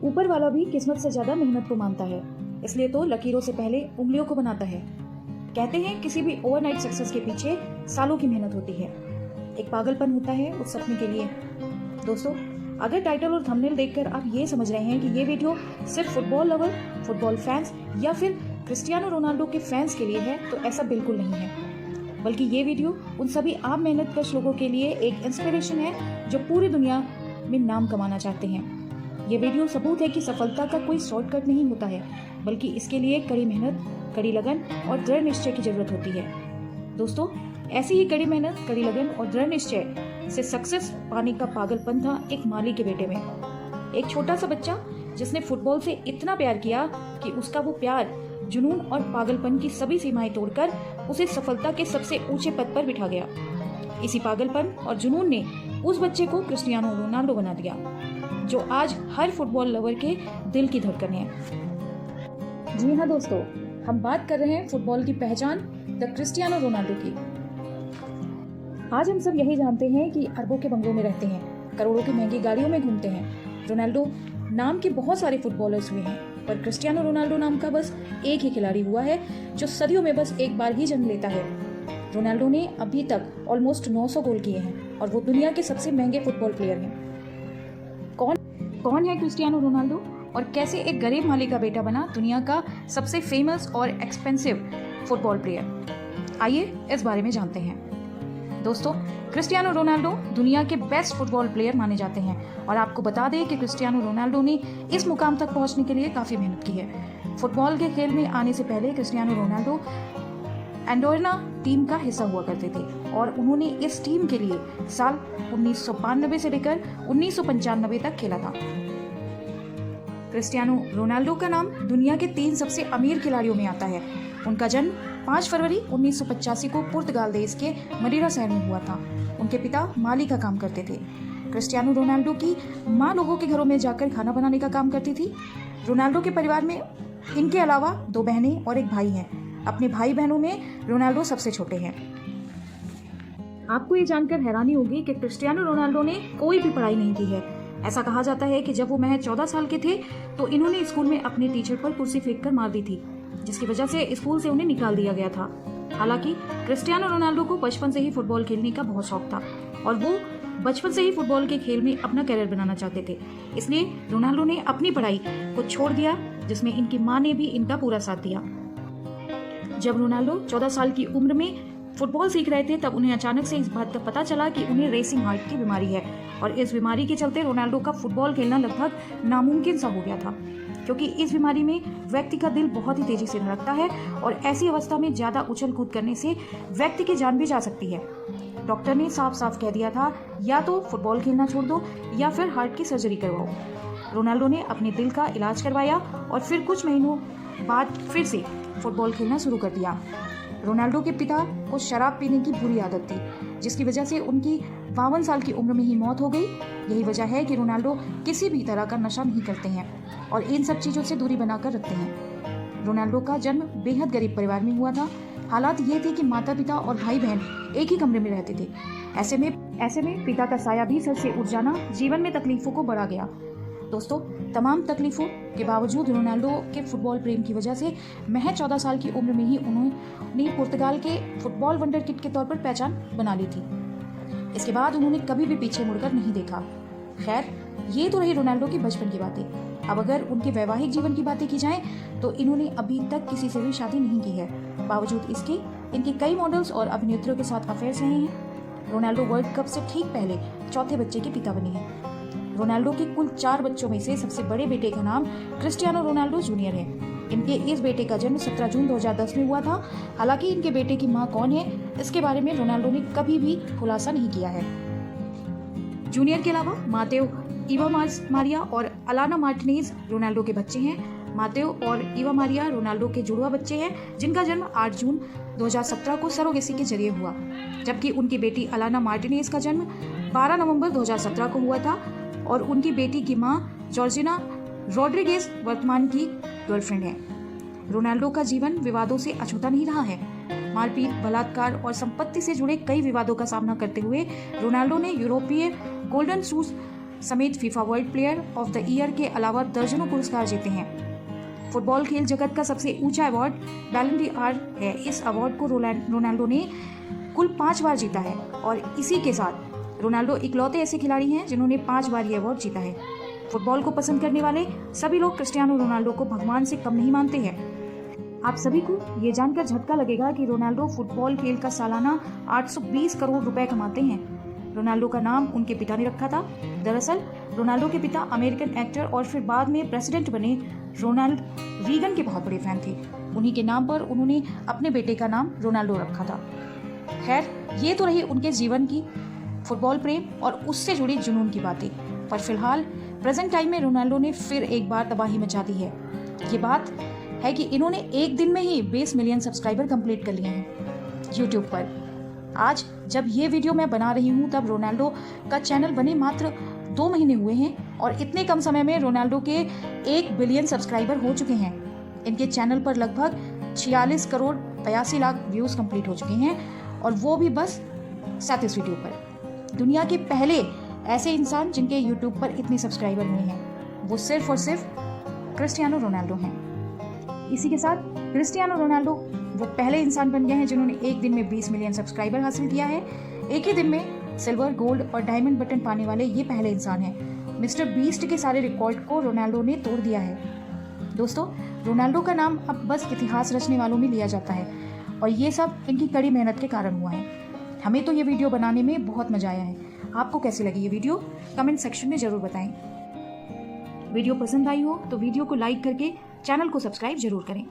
ऊपर वाला भी किस्मत से ज्यादा मेहनत को मानता है, इसलिए तो लकीरों से पहले उंगलियों को बनाता है। कहते हैं किसी भी ओवरनाइट सक्सेस के पीछे सालों की मेहनत होती है। एक पागलपन होता है उस सपने के लिए। दोस्तों, अगर टाइटल और थंबनेल देखकर आप ये समझ रहे हैं कि ये वीडियो सिर्फ फुटबॉल लवर, फुटबॉल फैंस या फिर क्रिस्टियानो रोनाल्डो के फैंस के लिए है, तो ऐसा बिल्कुल नहीं है। बल्कि ये वीडियो उन सभी आम मेहनतकश लोगों के लिए एक इंस्पिरेशन है जो पूरी दुनिया में नाम कमाना चाहते हैं। ये वीडियो सबूत है कि सफलता का कोई शॉर्टकट नहीं होता है, बल्कि इसके लिए कड़ी मेहनत, कड़ी लगन और दृढ़ निश्चय की जरूरत होती है। दोस्तों, ऐसी ही कड़ी मेहनत, कड़ी लगन और दृढ़ निश्चय से सक्सेस पाने का पागलपन था एक माली के बेटे में। एक छोटा सा बच्चा जिसने फुटबॉल से इतना प्यार किया कि उसका वो प्यार, जुनून और पागलपन की सभी सीमाएं तोड़कर उसे सफलता के सबसे ऊंचे पद पर बिठा गया। इसी पागलपन और जुनून ने उस बच्चे को क्रिस्टियानो रोनाल्डो बना दिया, जो आज हर फुटबॉल लवर के दिल की धड़कन है। जी हाँ दोस्तों, हम बात कर रहे हैं फुटबॉल की पहचान द क्रिस्टियानो रोनाल्डो की। आज हम सब यही जानते हैं कि अरबों के बंगलों में रहते हैं, करोड़ों की महंगी गाड़ियों में घूमते हैं। रोनाल्डो नाम के बहुत सारे फुटबॉलर्स हुए हैं, पर क्रिस्टियानो रोनाल्डो नाम का बस एक ही खिलाड़ी हुआ है जो सदियों में बस एक बार ही जन्म लेता है। रोनाल्डो ने अभी तक ऑलमोस्ट 900 गोल किए हैं और वो दुनिया के सबसे महंगे फुटबॉल प्लेयर हैं। कौन है क्रिस्टियानो रोनाल्डो और कैसे एक गरीब माली का बेटा बना दुनिया का सबसे फेमस और एक्सपेंसिव फुटबॉल प्लेयर? आइए इस बारे में जानते हैं। दोस्तों, क्रिस्टियानो रोनाल्डो दुनिया के बेस्ट फुटबॉल प्लेयर माने जाते हैं और आपको बता दें कि क्रिस्टियानो रोनाल्डो ने इस मुकाम तक पहुंचने के लिए काफ़ी मेहनत की है। फुटबॉल के खेल में आने से पहले क्रिस्टियानो रोनाल्डो एंडोर्ना टीम का हिस्सा हुआ करते थे और उन्होंने इस टीम के लिए साल 1992 से लेकर 1995 तक खेला था। क्रिस्टियानो रोनाल्डो का नाम दुनिया के 3 सबसे अमीर खिलाड़ियों में आता है। उनका जन्म 5 फरवरी 1985 को पुर्तगाल देश के मडीरा शहर में हुआ था। उनके पिता माली का काम करते थे। क्रिस्टियानो रोनाल्डो की माँ लोगों के घरों में जाकर खाना बनाने का काम करती थी। रोनाल्डो के परिवार में इनके अलावा 2 बहनें और एक भाई हैं। अपने भाई बहनों में रोनाल्डो सबसे छोटे हैं। आपको ये जानकर हैरानी होगी कि क्रिस्टियानो रोनाल्डो ने कोई भी पढ़ाई नहीं की है। ऐसा कहा जाता है कि जब वो महज 14 साल के थे तो इन्होंने स्कूल में अपने टीचर पर कुर्सी फेंककर मार दी थी, जिसकी वजह से स्कूल से उन्हें निकाल दिया गया था। हालांकि क्रिस्टियानो रोनाल्डो को बचपन से ही फुटबॉल खेलने का बहुत शौक था और वो बचपन से ही फुटबॉल के खेल में अपना करियर बनाना चाहते थे। इसलिए रोनाल्डो ने अपनी पढ़ाई को छोड़ दिया, जिसमें इनकी माँ ने भी इनका पूरा साथ दिया। जब रोनाल्डो 14 साल की उम्र में फुटबॉल सीख रहे थे, तब उन्हें अचानक से इस बात का पता चला कि उन्हें रेसिंग हार्ट की बीमारी है और इस बीमारी के चलते रोनाल्डो का फुटबॉल खेलना लगभग नामुमकिन सा हो गया था, क्योंकि इस बीमारी में व्यक्ति का दिल बहुत ही तेजी से धड़कता है और ऐसी अवस्था में ज़्यादा उछल कूद करने से व्यक्ति की जान भी जा सकती है। डॉक्टर ने साफ साफ कह दिया था, या तो फुटबॉल खेलना छोड़ दो या फिर हार्ट की सर्जरी करवाओ। रोनाल्डो ने अपने दिल का इलाज करवाया और फिर कुछ महीनों बाद फिर से फुटबॉल खेलना शुरू कर दिया। रोनाल्डो के पिता को शराब पीने की बुरी आदत थी, जिसकी वजह से उनकी 52 साल की उम्र में ही मौत हो गई। यही वजह है कि रोनाल्डो किसी भी तरह का नशा नहीं करते हैं और इन सब चीज़ों से दूरी बनाकर रखते हैं। रोनाल्डो का जन्म बेहद गरीब परिवार में हुआ था। हालात ये थे कि माता पिता और भाई बहन एक ही कमरे में रहते थे। ऐसे में पिता का साया भी सर से उठ जाना जीवन में तकलीफों को बढ़ा गया। दोस्तों, तमाम तकलीफों के बावजूद रोनाल्डो के फुटबॉल प्रेम की वजह से महज 14 साल की उम्र में ही उन्होंने पुर्तगाल के फुटबॉल वंडर किड के तौर पर पहचान बना ली थी। इसके बाद उन्होंने कभी भी पीछे मुड़कर नहीं देखा। खैर, ये तो रही रोनाल्डो की बचपन की बातें। अब अगर उनके वैवाहिक जीवन की बातें की जाएं तो इन्होंने अभी तक किसी से भी शादी नहीं की है। बावजूद इसके इनके कई मॉडल्स और अभिनेत्रियों के साथ अफेयर्स रहे हैं। रोनाल्डो वर्ल्ड कप से ठीक पहले 4थे बच्चे के पिता बने हैं। रोनाल्डो के कुल 4 बच्चों में से सबसे बड़े बेटे का नाम क्रिस्टियानो रोनाल्डो जूनियर है। इनके इस बेटे का जन्म 17 जून 2010 में हुआ था। हालांकि इनके बेटे की मां कौन है, इसके बारे में रोनाल्डो ने कभी भी खुलासा नहीं किया है। जूनियर के अलावा मातेओ, इवा मारिया और अलाना मार्टिनेज रोनाल्डो के बच्चे हैं। मातेओ और इवा मारिया रोनाल्डो के जुड़वा बच्चे हैं, जिनका जन्म 8 जून 2017 को सरोगेसी के जरिए हुआ, जबकि उनकी बेटी अलाना मार्टिनेज का जन्म 12 नवंबर 2017 को हुआ था और उनकी बेटी की मां जॉर्जिना रॉड्रिगेज वर्तमान की गर्लफ्रेंड है। रोनाल्डो का जीवन विवादों से अछूता नहीं रहा है। मारपीट, बलात्कार और संपत्ति से जुड़े कई विवादों का सामना करते हुए रोनाल्डो ने यूरोपीय गोल्डन शूज समेत FIFA world player of the year के अलावा दर्जनों पुरस्कार जीते हैं। फुटबॉल खेल जगत का सबसे ऊंचा अवार्ड बैलन डी आर है। इस अवार्ड को रोनाल्डो ने कुल 5 बार जीता है और इसी के साथ रोनाल्डो इकलौते ऐसे खिलाड़ी हैं जिन्होंने 5 बार ये अवार्ड जीता है। फुटबॉल को पसंद करने वाले सभी लोग क्रिस्टियानो रोनाल्डो को भगवान से कम नहीं मानते हैं। आप सभी को ये जानकर झटका लगेगा कि रोनाल्डो फुटबॉल खेल का सालाना 820 करोड़ रुपए कमाते हैं। रोनाल्डो का नाम उनके पिता ने रखा था। दरअसल रोनाल्डो के पिता अमेरिकन एक्टर और फिर बाद में प्रेसिडेंट बने रोनाल्ड रीगन के बहुत बड़े फैन थे। उन्हीं के नाम पर उन्होंने अपने बेटे का नाम रोनाल्डो रखा था। खैर, ये तो रही उनके जीवन की फुटबॉल प्रेम और उससे जुड़ी जुनून की बातें, पर फिलहाल प्रेजेंट टाइम में रोनाल्डो ने फिर एक बार तबाही मचा दी है। ये बात है कि इन्होंने एक दिन में ही 20 मिलियन सब्सक्राइबर कंप्लीट कर लिए हैं यूट्यूब पर। आज जब ये वीडियो मैं बना रही हूँ तब रोनाल्डो का चैनल बने मात्र 2 महीने हुए हैं और इतने कम समय में रोनाल्डो के 1 बिलियन सब्सक्राइबर हो चुके हैं। इनके चैनल पर लगभग 46 करोड़ 82 लाख व्यूज़ कंप्लीट हो चुके हैं और वो भी बस 37 वीडियो पर। दुनिया के पहले ऐसे इंसान जिनके यूट्यूब पर इतने सब्सक्राइबर नहीं हैं, वो सिर्फ और सिर्फ क्रिस्टियानो रोनाल्डो हैं। इसी के साथ क्रिस्टियानो रोनाल्डो वो पहले इंसान बन गए हैं जिन्होंने एक दिन में 20 मिलियन सब्सक्राइबर हासिल किया है। एक ही दिन में सिल्वर, गोल्ड और डायमंड बटन पाने वाले ये पहले इंसान हैं। मिस्टर बीस्ट के सारे रिकॉर्ड को रोनाल्डो ने तोड़ दिया है। दोस्तों, रोनाल्डो का नाम अब बस इतिहास रचने वालों में लिया जाता है और ये सब इनकी कड़ी मेहनत के कारण हुआ है। हमें तो ये वीडियो बनाने में बहुत मजा आया है। आपको कैसी लगी ये वीडियो कमेंट सेक्शन में ज़रूर बताएं। वीडियो पसंद आई हो तो वीडियो को लाइक करके चैनल को सब्सक्राइब जरूर करें।